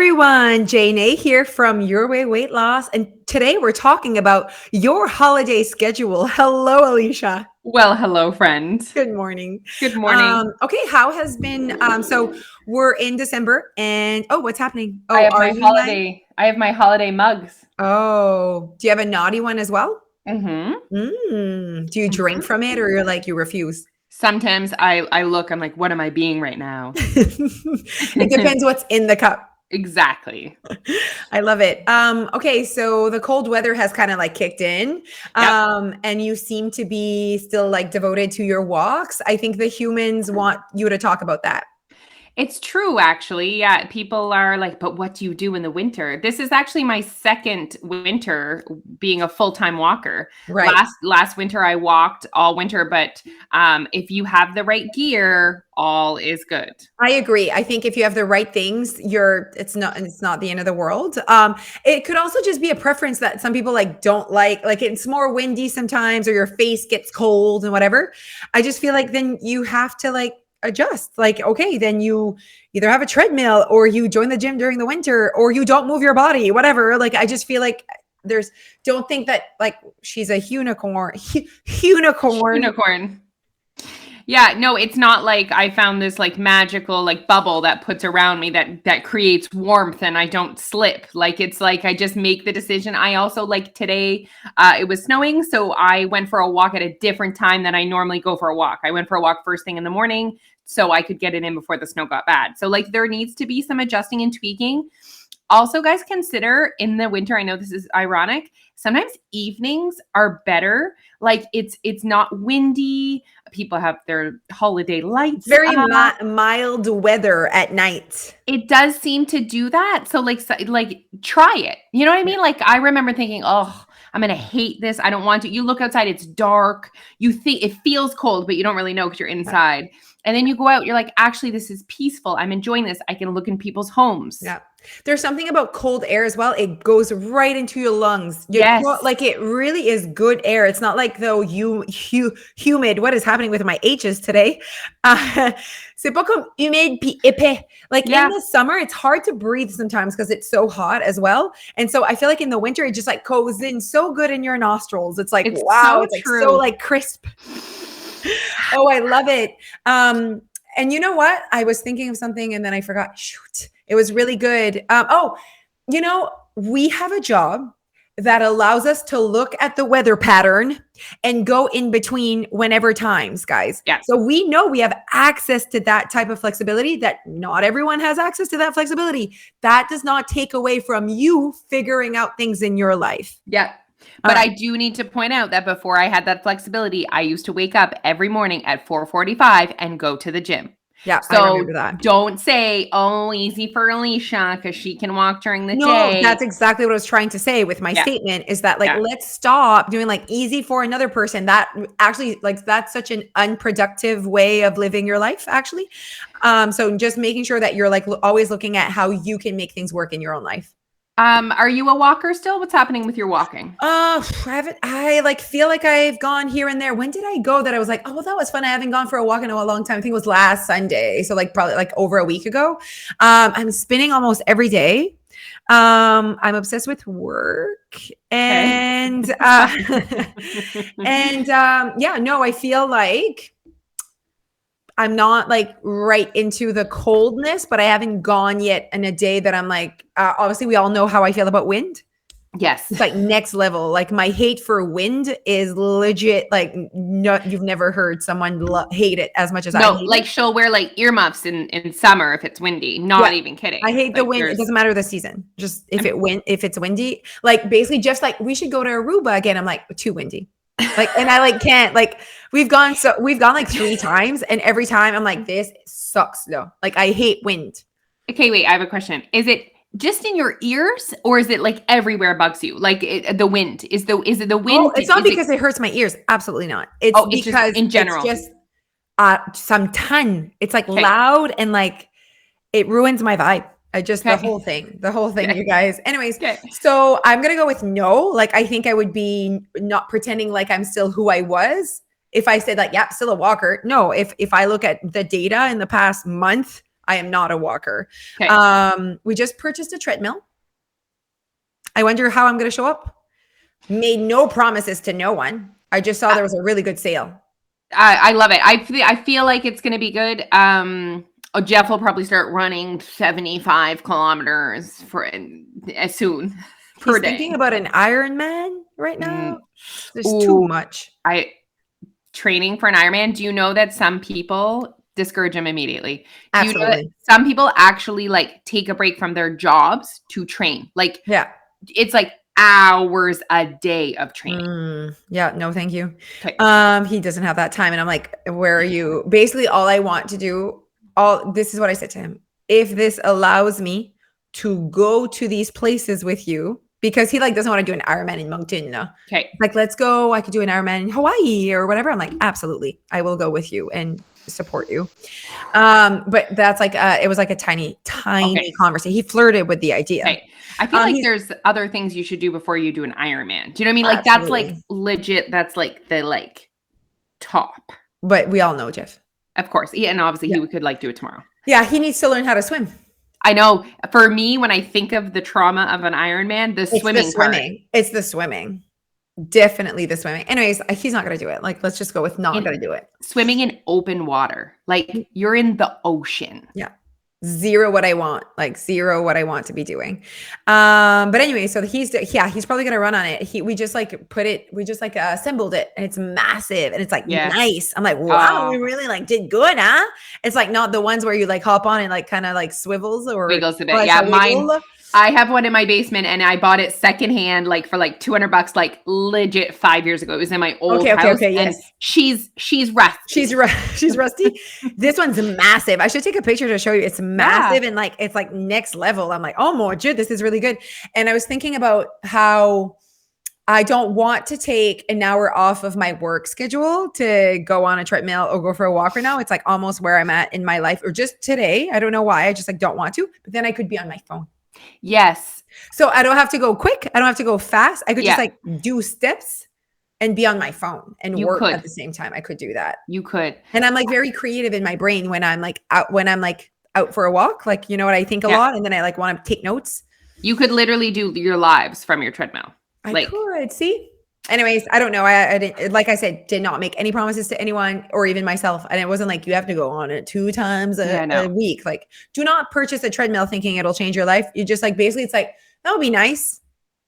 everyone, Jane here from Your Way Weight Loss. And today we're talking about your holiday schedule. Hello, Alicia. Well, hello, friend. Good morning. Good morning. Okay, how has been so we're in December and what's happening? I Oh, have are my you like holiday mugs. do you have a naughty one as well? Mm-hmm. Do you drink Mm-hmm. from it or you're like you refuse? Sometimes I look, I'm like, what am I being right now? It depends what's in the cup. Exactly. I love it. Okay, so the cold weather has kind of like kicked in. Yep. And you seem to be still like devoted to your walks. I think the humans want you to talk about that. It's true, actually. Yeah, people are like, but what do you do in the winter? This is actually my second winter being a full-time walker. Right. Last winter I walked all winter, but if you have the right gear, all is good. I agree. I think if you have the right things, it's not the end of the world. It could also just be a preference that some people like don't like it's more windy sometimes or your face gets cold and whatever. I just feel like then you have to like adjust. Like, okay, then you either have a treadmill or you join the gym during the winter or you don't move your body, whatever. Like, I just feel like don't think that like she's a unicorn. Unicorn. Yeah, no, it's not like I found this like magical like bubble that puts around me that creates warmth and I don't slip. Like it's like I just make the decision. I also like today it was snowing, so I went for a walk at a different time than I normally go for a walk. I went for a walk first thing in the morning so I could get it in before the snow got bad. So like there needs to be some adjusting and tweaking. Also, guys, consider in the winter, I know this is ironic, sometimes evenings are better. Like it's not windy. People have their holiday lights Very up. mild weather at night. It does seem to do that. So like try it. You know what I mean? Like I remember thinking, "Oh, I'm going to hate this. I don't want to." You look outside, it's dark. You think it feels cold, but you don't really know cuz you're inside. And then you go out, you're like, "Actually, this is peaceful. I'm enjoying this. I can look in people's homes." Yeah. There's something about cold air as well. It goes right into your lungs. Yes. Like it really is good air. It's not like though humid. What is happening with my H's today? C'est pas comme humide puis épais. Like in the summer, it's hard to breathe sometimes because it's so hot as well. And so I feel like in the winter, it just like goes in so good in your nostrils. It's like, wow, it's like so like crisp. Oh, I love it. And you know what? I was thinking of something and then I forgot. Shoot. It was really good. We have a job that allows us to look at the weather pattern and go in between whenever times, guys. Yeah. So we know we have access to that type of flexibility that not everyone has access to that flexibility. That does not take away from you figuring out things in your life. Yeah. But I do need to point out that before I had that flexibility, I used to wake up every morning at 4:45 and go to the gym. Yeah, so I remember that. Don't say, "Oh, easy for Alicia," because she can walk during the day. No, that's exactly what I was trying to say with my statement is that like, let's stop doing like easy for another person. That actually like, that's such an unproductive way of living your life actually. So just making sure that you're like always looking at how you can make things work in your own life. Are you a walker still? What's happening with your walking? I like feel like I've gone here and there. When did I go that I was like, oh, well, that was fun. I haven't gone for a walk in a long time. I think it was last Sunday. So like probably like over a week ago. I'm spinning almost every day. I'm obsessed with work and, I feel like I'm not like right into the coldness, but I haven't gone yet in a day that I'm like, obviously we all know how I feel about wind. Yes. It's like next level. Like my hate for wind is legit. Like no, you've never heard someone hate it as much as I hate like it. She'll wear like earmuffs in summer if it's windy. Not even kidding. I hate the wind. It doesn't matter the season. Just if it's windy, like basically just like we should go to Aruba again. I'm like too windy. Like, and I like can't like we've gone like 3 times and every time I'm like, this sucks though. Like I hate wind. Okay, wait, I have a question. Is it just in your ears or is it like everywhere bugs you? Like the wind is it the wind? Oh, it's not because it hurts my ears. Absolutely not. It's because just in general. It's just some ton. It's like loud and like it ruins my vibe. The whole thing, you guys. Anyways, so I'm going to go with no. Like, I think I would be not pretending like I'm still who I was. If I said like, yeah, still a walker. No, if I look at the data in the past month, I am not a walker. Okay. We just purchased a treadmill. I wonder how I'm going to show up. Made no promises to no one. I just saw there was a really good sale. I love it. I feel like it's going to be good. Jeff will probably start running 75 kilometers for as soon per day. Thinking about an Ironman right now. There's too much. Training for an Ironman. Do you know that some people discourage him immediately? Do Absolutely. you know that some people actually like take a break from their jobs to train? Like, yeah, it's like hours a day of training. Yeah, no, thank you. Okay. He doesn't have that time. And I'm like, where are you? Basically, all I want to do, this is what I said to him. If this allows me to go to these places with you, because he like doesn't want to do an Ironman in Moncton. Okay. Like, let's go. I could do an Ironman in Hawaii or whatever. I'm like, absolutely. I will go with you and support you. But that's like, it was like a tiny conversation. He flirted with the idea. Okay. I feel like there's other things you should do before you do an Ironman. Do you know what I mean? Like that's like legit. That's like the like top. But we all know Jeff. Of course. Yeah. And obviously he could like do it tomorrow. Yeah. He needs to learn how to swim. I know. For me, when I think of the trauma of an Ironman, it's the swimming. Definitely the swimming. Anyways, he's not going to do it. Like, let's just go with not going to do it. Swimming in open water. Like you're in the ocean. Yeah. Zero what I want to be doing. But anyway, so he's probably gonna run on it. We just assembled it and it's massive and it's like nice. I'm like, wow, we really like did good, huh? It's like not the ones where you like hop on and like kind of like swivels or wiggles a bit. Like mine. I have one in my basement and I bought it secondhand, like for like $200, like legit 5 years ago. It was in my old house. Okay, yes. And she's rusty. She's rusty. This one's massive. I should take a picture to show you. It's massive and like, it's like next level. I'm like, oh my God, this is really good. And I was thinking about how I don't want to take an hour off of my work schedule to go on a treadmill or go for a walk right now. It's like almost where I'm at in my life, or just today. I don't know why. I just like don't want to, but then I could be on my phone. Yes. So I don't have to go quick. I don't have to go fast. I could just like do steps and be on my phone and work at the same time. I could do that. You could. And I'm like very creative in my brain when I'm like out for a walk. Like, you know what, I think a lot and then I like want to take notes. You could literally do your lives from your treadmill. I could see. Anyways, I don't know. I didn't, like I said, did not make any promises to anyone or even myself. And it wasn't like you have to go on it 2 times a week. Like, do not purchase a treadmill thinking it'll change your life. You just like, basically it's like, that would be nice.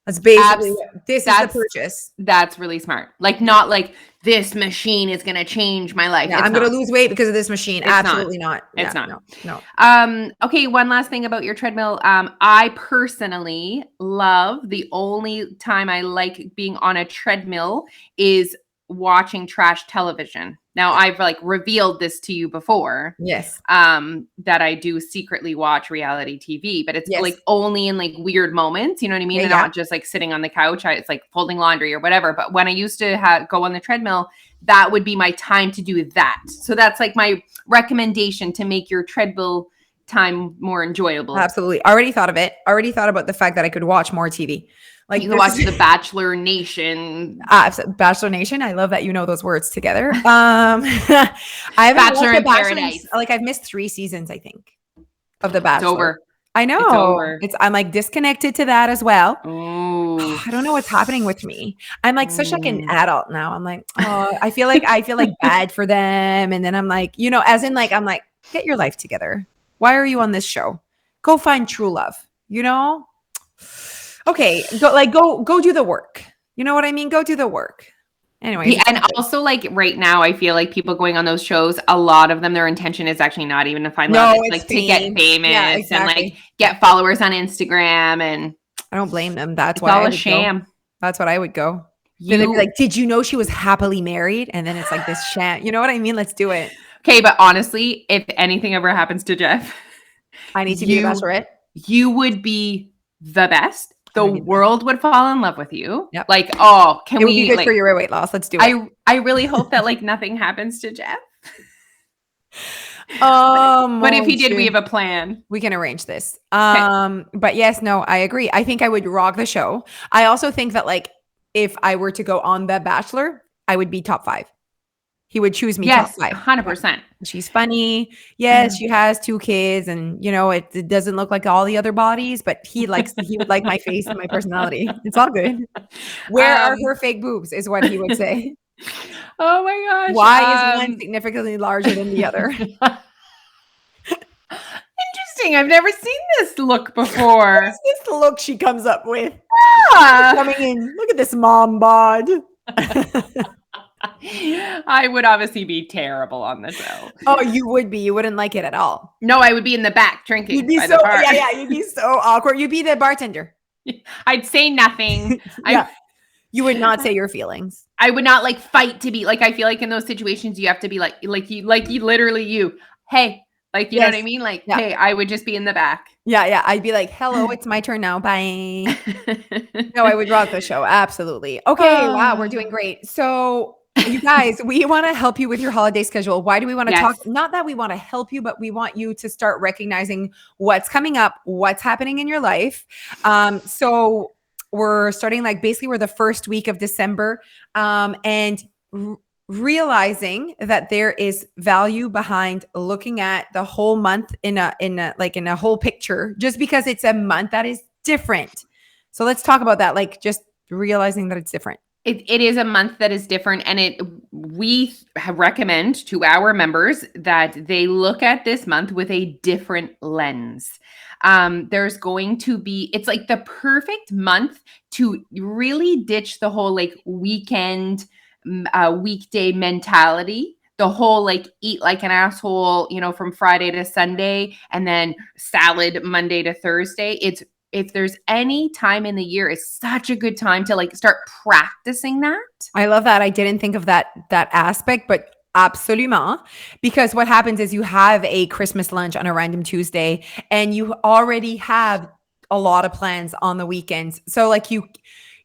That's basically is the purchase. That's really smart. Like, not like this machine is going to change my life. Yeah, I'm going to lose weight because of this machine. Absolutely not. It's not. No. Okay. One last thing about your treadmill. I personally love, the only time I like being on a treadmill is watching trash television. Now I've like revealed this to you before. Yes. That I do secretly watch reality TV, but it's like only in like weird moments, you know what I mean? And not just like sitting on the couch. It's like folding laundry or whatever. But when I used to go on the treadmill, that would be my time to do that. So that's like my recommendation to make your treadmill time more enjoyable. Absolutely. Already thought of it. Already thought about the fact that I could watch more TV. Like you can watch The Bachelor Nation. Bachelor Nation. I love that you know those words together. I haven't Bachelor in Paradise. Like I've missed 3 seasons, I think, of The Bachelor. It's over. I know. It's over. I'm like disconnected to that as well. Oh, I don't know what's happening with me. I'm like such like an adult now. I'm like, oh, I feel like bad for them. And then I'm like, you know, as in like, I'm like, get your life together. Why are you on this show? Go find true love, you know? Okay, go do the work. You know what I mean? Go do the work. Anyway. Yeah, and also like right now, I feel like people going on those shows, a lot of them, their intention is actually not even to find love. It's like to get famous and like get followers on Instagram. And I don't blame them. That's why all a sham. That's what I would go. Then they'd be like, did you know she was happily married? And then it's like this sham. You know what I mean? Let's do it. Okay, but honestly, if anything ever happens to Jeff, I need to be the bachelorette. You would be the best. The world would fall in love with you. Yep. Like, it would be good for your weight loss. Let's do it. I really hope that like nothing happens to Jeff. But if he did, we have a plan. We can arrange this. But yes, no, I agree. I think I would rock the show. I also think that like if I were to go on The Bachelor, I would be top 5. He would choose me top Yes, 5. 100%. She's funny. Yes, she has 2 kids and, it doesn't look like all the other bodies, but he would like my face and my personality. It's all good. Where are her fake boobs is what he would say. Oh my gosh. Why is one significantly larger than the other? Interesting. I've never seen this look before. What is this look she comes up with? Yeah. Coming in. Look at this mom bod. I would obviously be terrible on the show. Oh, you would be. You wouldn't like it at all. No, I would be in the back drinking. You'd be by the bar. Yeah. You'd be so awkward. You'd be the bartender. I'd say nothing. Yeah. You would not say your feelings. I would not fight to be I feel like in those situations you have to be you literally hey, you know what I mean? Hey, I would just be in the back. Yeah. I'd be like, hello, it's my turn now. Bye. No, I would rock the show. Absolutely. Okay. Wow. We're doing great. So you guys, we want to help you with your holiday schedule. Why do we want to talk? Not that we want to help you, but we want you to start recognizing what's coming up, what's happening in your life. So we're starting basically we're the first week of December, and realizing that there is value behind looking at the whole month in a whole picture, just because it's a month that is different. So let's talk about that. Just realizing that it's different. It is a month that is different, and we recommend to our members that they look at this month with a different lens. There's going to be, it's the perfect month to really ditch the whole weekend, weekday mentality. The whole eat like an asshole, from Friday to Sunday, and then salad Monday to Thursday. If there's any time in the year, it's such a good time to start practicing that. I love that. I didn't think of that aspect, but absolument. Because what happens is you have a Christmas lunch on a random Tuesday and you already have a lot of plans on the weekends. So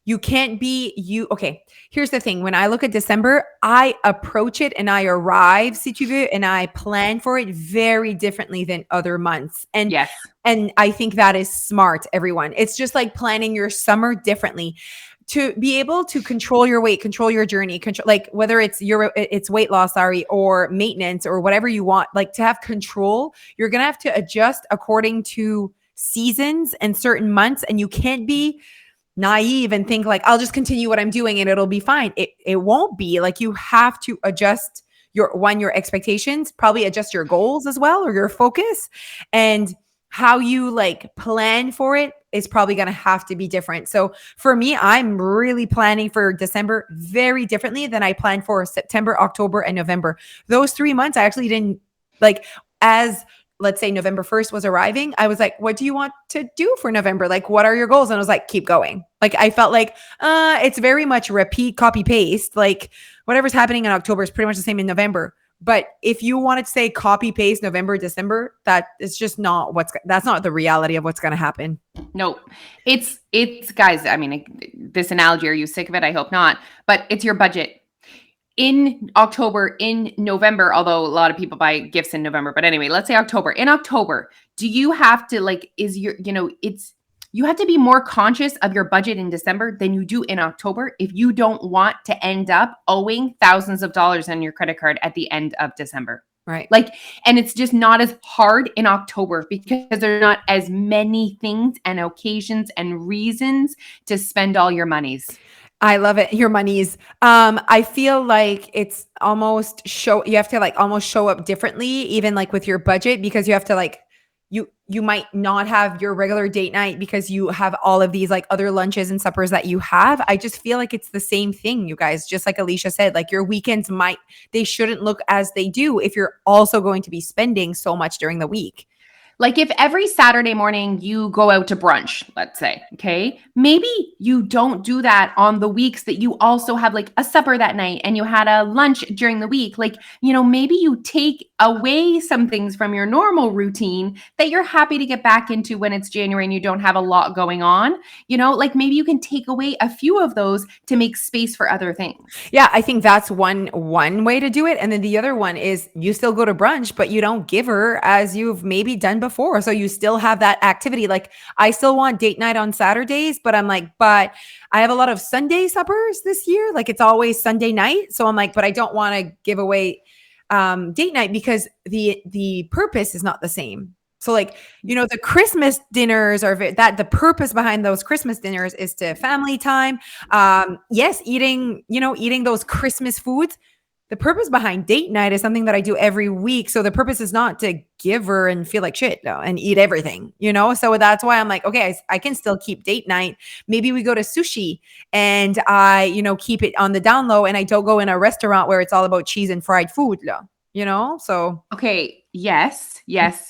you can't be okay. Here's the thing. When I look at December, I approach it and I arrive, si tu veux, and I plan for it very differently than other months. And yes. And I think that is smart, everyone. It's just like planning your summer differently to be able to control your weight, control your journey, whether it's weight loss, or maintenance or whatever you want, to have control. You're going to have to adjust according to seasons and certain months. And you can't be naive and think I'll just continue what I'm doing and it'll be fine. It won't be. You have to adjust your expectations, probably adjust your goals as well, or your focus, and how you plan for it is probably going to have to be different. So for me, I'm really planning for December very differently than I planned for September, October, and November. Those 3 months, I actually didn't as let's say November 1st was arriving, I was like, what do you want to do for November? What are your goals? And I was like, keep going. I felt it's very much repeat, copy, paste. Whatever's happening in October is pretty much the same in November. But if you wanted to say copy, paste November, December, that is just not that's not the reality of what's going to happen. No, it's guys, I mean, this analogy, are you sick of it? I hope not, but it's your budget. In October, in November, although a lot of people buy gifts in November, but anyway, let's say October. In October, do you have to you have to be more conscious of your budget in December than you do in October if you don't want to end up owing thousands of dollars on your credit card at the end of December. Right. And it's just not as hard in October because there are not as many things and occasions and reasons to spend all your monies. I love it. Your monies. I feel it's almost you have to almost show up differently, even with your budget, because you have to you might not have your regular date night because you have all of these other lunches and suppers that you have. I just feel it's the same thing, you guys. Just like Alicia said, your weekends they shouldn't look as they do if you're also going to be spending so much during the week. If every Saturday morning you go out to brunch, let's say, okay, maybe you don't do that on the weeks that you also have a supper that night and you had a lunch during the week. Maybe you take away some things from your normal routine that you're happy to get back into when it's January and you don't have a lot going on. Maybe you can take away a few of those to make space for other things. Yeah, I think that's one way to do it. And then the other one is you still go to brunch, but you don't give her as you've maybe done before. before. So you still have that activity. Like I still want date night on Saturdays, but I'm like, but I have a lot of Sunday suppers this year. Like it's always Sunday night. So I'm like, but I don't want to give away date night because the purpose is not the same. So like, you know, the Christmas dinners are that the purpose behind those Christmas dinners is to family time. Yes, eating those Christmas foods. The purpose behind date night is something that I do every week. So the purpose is not to give her and feel like shit and eat everything, you know? So that's why I'm like, okay, I can still keep date night. Maybe we go to sushi and I, you know, keep it on the down low and I don't go in a restaurant where it's all about cheese and fried food, you know? So. Okay. Yes,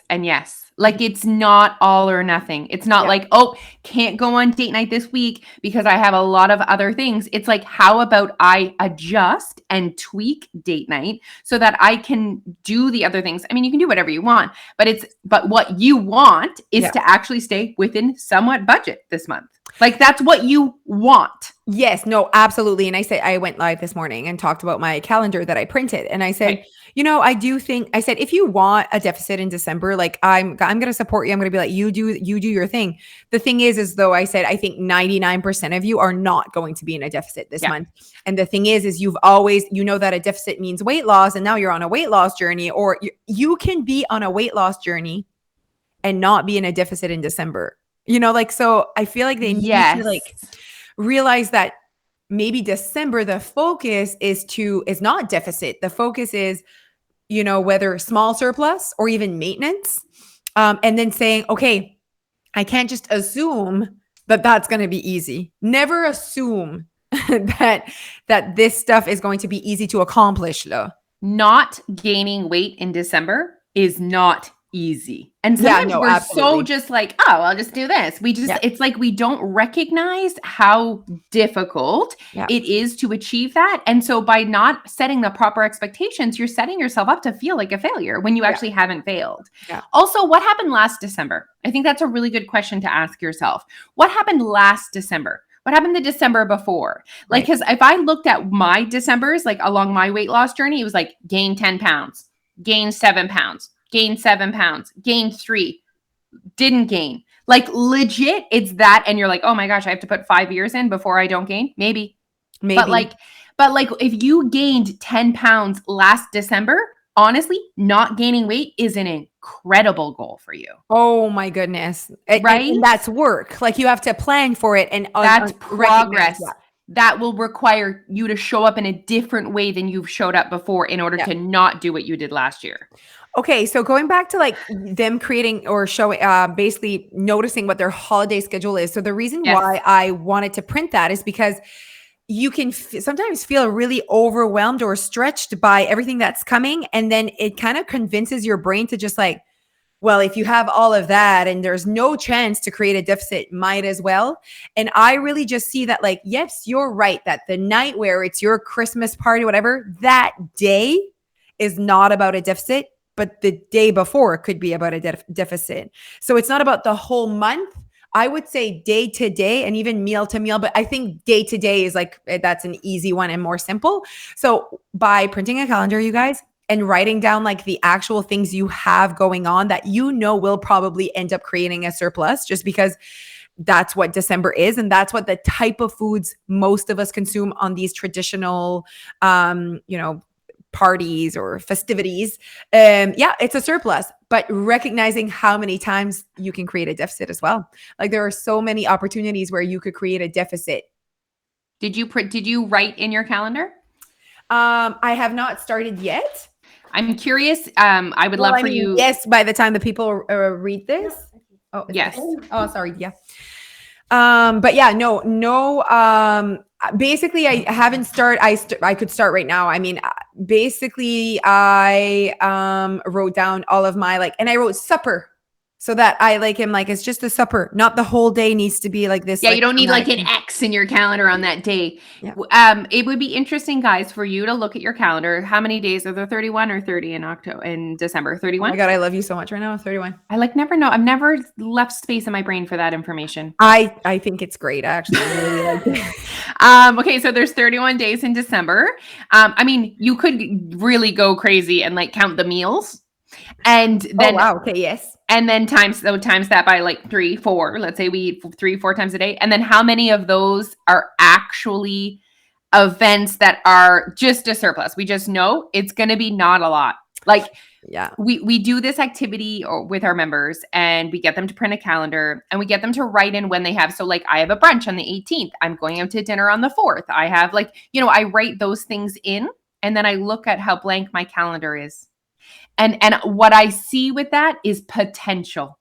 and yes. Like it's not all or nothing. It's not like, oh, can't go on date night this week because I have a lot of other things. It's like, how about I adjust and tweak date night so that I can do the other things? I mean, you can do whatever you want, but what you want is to actually stay within somewhat budget this month. Like that's what you want. Yes, no, absolutely. And I went live this morning and talked about my calendar that I printed. And I said, you know, I said, if you want a deficit in December, like I'm going to support you. I'm going to be like, you do your thing. The thing is though, I said, I think 99% of you are not going to be in a deficit this month. And the thing is you've always, you know, that a deficit means weight loss. And now you're on a weight loss journey, or you can be on a weight loss journey and not be in a deficit in December. You know, like, so I feel like they need to like realize that maybe December, the focus is not deficit. The focus is, you know, whether small surplus or even maintenance. And then saying, okay, I can't just assume that that's going to be easy. Never assume that this stuff is going to be easy to accomplish. Not gaining weight in December is not easy. And sometimes we're so just like, oh, I'll just do this. It's like we don't recognize how difficult it is to achieve that. And so by not setting the proper expectations, you're setting yourself up to feel like a failure when you actually haven't failed. Also, what happened last December? I think that's a really good question to ask yourself. What happened last December? What happened the December before? Like, because if I looked at my Decembers, like along my weight loss journey, it was like gain 10 pounds, gain 7 pounds, gain 7 pounds, gain 3, didn't gain. Like legit, it's that. And you're like, oh my gosh, I have to put 5 years in before I don't gain. Maybe. But like if you gained 10 pounds last December, honestly, not gaining weight is an incredible goal for you. Oh my goodness. Right. And that's work. Like you have to plan for it. And that's progress. That will require you to show up in a different way than you've showed up before in order to not do what you did last year. Okay, so going back to like them creating or showing, basically noticing what their holiday schedule is. So the reason why I wanted to print that is because you can sometimes feel really overwhelmed or stretched by everything that's coming. And then it kind of convinces your brain to just like, well, if you have all of that and there's no chance to create a deficit, might as well. And I really just see that like, yes, you're right, that the night where it's your Christmas party, whatever, that day is not about a deficit, but the day before could be about a deficit. So it's not about the whole month. I would say day to day and even meal to meal, but I think day to day is like, that's an easy one and more simple. So by printing a calendar, you guys, and writing down like the actual things you have going on that you know will probably end up creating a surplus, just because that's what December is. And that's what the type of foods most of us consume on these traditional, parties or festivities. It's a surplus, but recognizing how many times you can create a deficit as well. Like there are so many opportunities where you could create a deficit. Did you write in your calendar? I have not started yet. I'm curious. I would love for you. Yes, by the time the people read this. Oh, yes. Oh, sorry. Yeah. But yeah, no. Basically, I haven't started. I could start right now. I mean, basically, I wrote down all of my and I wrote supper. So that I am like, it's just a supper, not the whole day needs to be like this. Yeah, you don't need like an X in your calendar on that day. Yeah. It would be interesting, guys, for you to look at your calendar. How many days are there? 31 or 30 in December? 31? Oh my God, I love you so much right now. 31. I never know. I've never left space in my brain for that information. I think it's great. I actually really like it. Okay, so there's 31 days in December. I mean, you could really go crazy and count the meals. And then, wow. Okay. Yes. And then times that by like 3, 4, let's say we eat 3, 4 times a day. And then how many of those are actually events that are just a surplus? We just know it's going to be not a lot. Like, yeah, we do this activity with our members, and we get them to print a calendar, and we get them to write in when they have. So like, I have a brunch on the 18th. I'm going out to dinner on the 4th. I have like, I write those things in, and then I look at how blank my calendar is. And what I see with that is potential.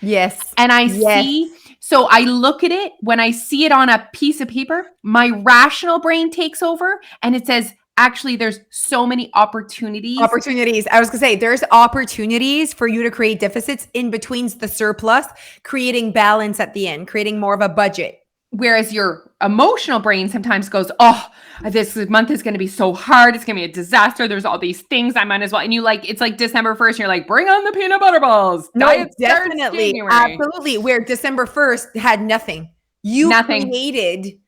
Yes. And I see, so I look at it, when I see it on a piece of paper, my rational brain takes over and it says, actually, there's so many opportunities. I was going to say, there's opportunities for you to create deficits in between the surplus, creating balance at the end, creating more of a budget. Whereas your emotional brain sometimes goes, oh, this month is going to be so hard. It's going to be a disaster. There's all these things. I might as well. And it's like December 1st. And you're like, bring on the peanut butter balls. No, definitely. Absolutely. Where December 1st had nothing. Created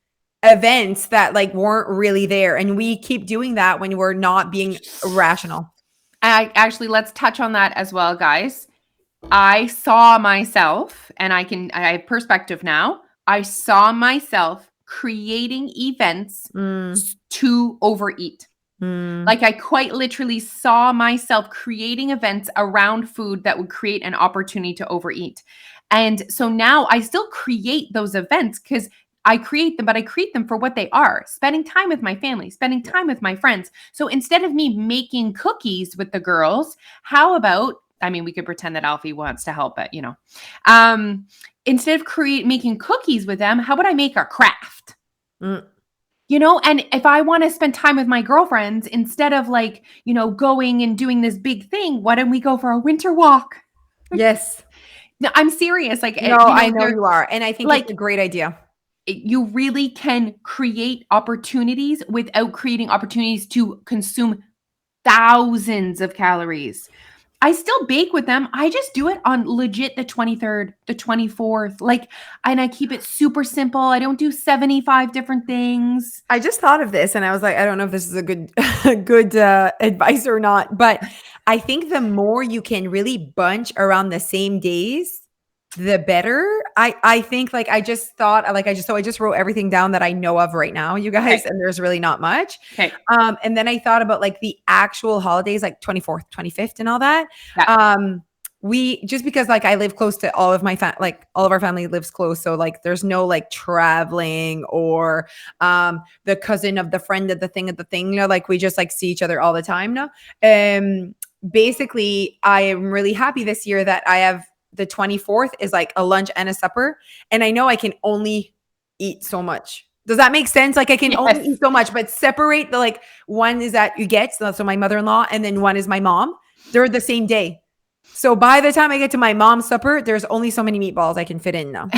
events that like weren't really there. And we keep doing that when we're not being rational. Let's touch on that as well, guys. I saw myself, and I have perspective now. I saw myself creating events to overeat. Like, I quite literally saw myself creating events around food that would create an opportunity to overeat. And so now I still create those events because I create them, but I create them for what they are: spending time with my family, spending time with my friends. So instead of me making cookies with the girls, how about, we could pretend that Alfie wants to help, but instead of making cookies with them, how about I make a craft? And if I want to spend time with my girlfriends, instead of like, going and doing this big thing, why don't we go for a winter walk? Yes. No, I'm serious. Like, no, I know you are. And I think it's a great idea. You really can create opportunities without creating opportunities to consume thousands of calories. I still bake with them. I just do it on legit the 23rd, the 24th. And I keep it super simple. I don't do 75 different things. I just thought of this and I was like, I don't know if this is a good advice or not, but I think the more you can really bunch around the same days, the better. I think I just wrote everything down that I know of right now, you guys, and there's really not much. Okay. And then I thought about the actual holidays, 24th, 25th and all that. We, just because I live close to all of my all of our family lives close. So there's no traveling or the cousin of the friend of the thing, we just see each other all the time now. Basically I am really happy this year that I have the 24th is a lunch and a supper. And I know I can only eat so much. Does that make sense? I can only eat so much, but separate the one is that you get, so my mother-in-law, and then one is my mom. They're the same day. So by the time I get to my mom's supper, there's only so many meatballs I can fit in now,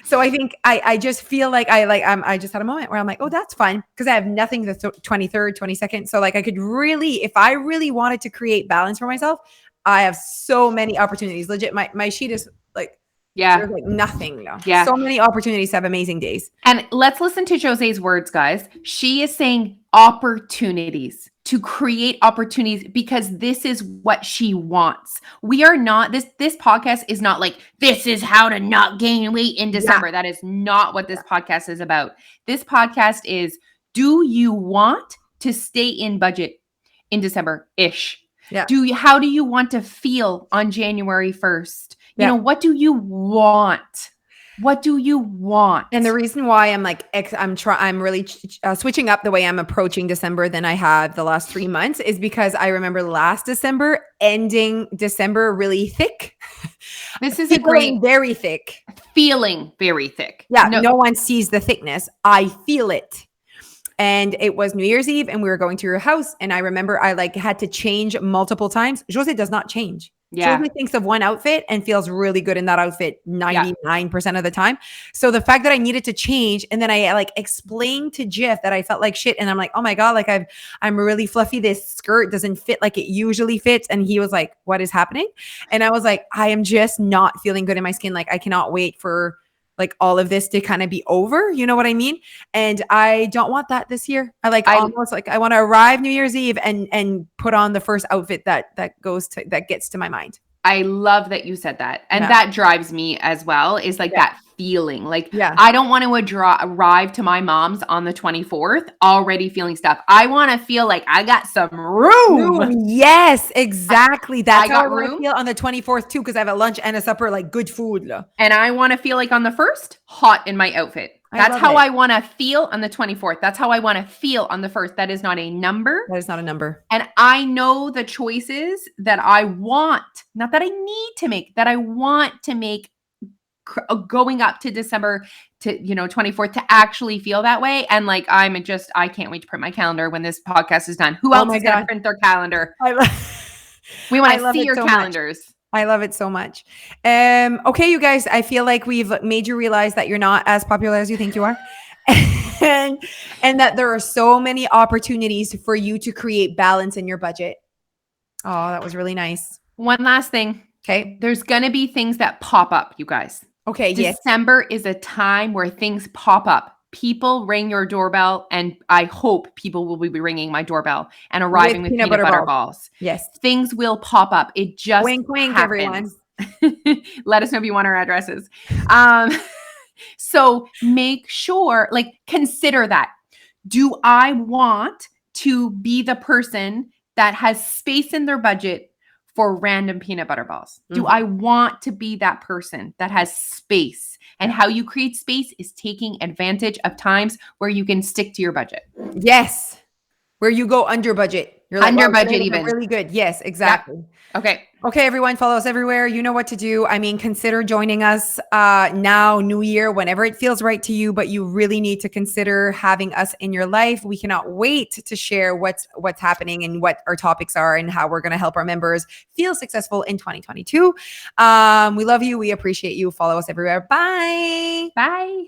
So I think I just feel I just had a moment where I'm like, oh, that's fun. Cause I have nothing the 23rd, 22nd. So I could really, if I really wanted to create balance for myself, I have so many opportunities. Legit, my sheet is there's nothing now. Yeah. So many opportunities to have amazing days. And let's listen to Jose's words, guys. She is saying opportunities, to create opportunities, because this is what she wants. We are not, this podcast is not this is how to not gain weight in December. Yeah. That is not what this podcast is about. This podcast is, do you want to stay in budget in December-ish? Yeah. How do you want to feel on January 1st? What do you want? What do you want? And the reason why I'm really switching up the way I'm approaching December than I have the last 3 months is because I remember last December, ending December really thick. This is very thick. Feeling very thick. Yeah. No one sees the thickness. I feel it. And it was New Year's Eve and we were going to your house. And I remember I had to change multiple times. Jose does not change. Yeah. Jose thinks of one outfit and feels really good in that outfit 99% of the time. So the fact that I needed to change, and then I explained to Jeff that I felt like shit. And I'm like, oh my God, I'm really fluffy. This skirt doesn't fit like it usually fits. And he was like, what is happening? And I was like, I am just not feeling good in my skin. I cannot wait for like all of this to kind of be over. You know what I mean? And I don't want that this year. I want to arrive New Year's Eve and put on the first outfit that gets to my mind. I love that you said that. And that drives me as well, is like that feeling. Like, I don't want to arrive to my mom's on the 24th already feeling stuff. I want to feel like I got some room. Yes, exactly. That's how I want to feel on the 24th too, because I have a lunch and a supper, like good food. And I want to feel like on the 1st, hot in my outfit. That's how I want to feel on the 24th. That's how I want to feel on the 1st. That is not a number. That is not a number. And I know the choices that I want, not that I need to make, that I want to make going up to December to 24th to actually feel that way. And like, I can't wait to print my calendar when this podcast is done. Who else is going to print their calendar? We want to see your calendars. I love it so much. Okay, you guys, I feel like we've made you realize that you're not as popular as you think you are. and that there are so many opportunities for you to create balance in your budget. Oh, that was really nice. One last thing. Okay. There's going to be things that pop up, you guys. Okay. December is a time where things pop up. People ring your doorbell, and I hope people will be ringing my doorbell and arriving with peanut butter balls. Yes. Things will pop up. It just wink, happens. Everyone. Let us know if you want our addresses. So make sure, consider that. Do I want to be the person that has space in their budget for random peanut butter balls? Mm-hmm. Do I want to be that person that has space? And how you create space is taking advantage of times where you can stick to your budget. Yes. Where you go under budget. You're like, under budget even. Really good. Yes, exactly. Yep. Okay, everyone, follow us everywhere. You know what to do. I mean, consider joining us now, New Year, whenever it feels right to you, but you really need to consider having us in your life. We cannot wait to share what's happening and what our topics are and how we're going to help our members feel successful in 2022. We love you. We appreciate you. Follow us everywhere. Bye. Bye.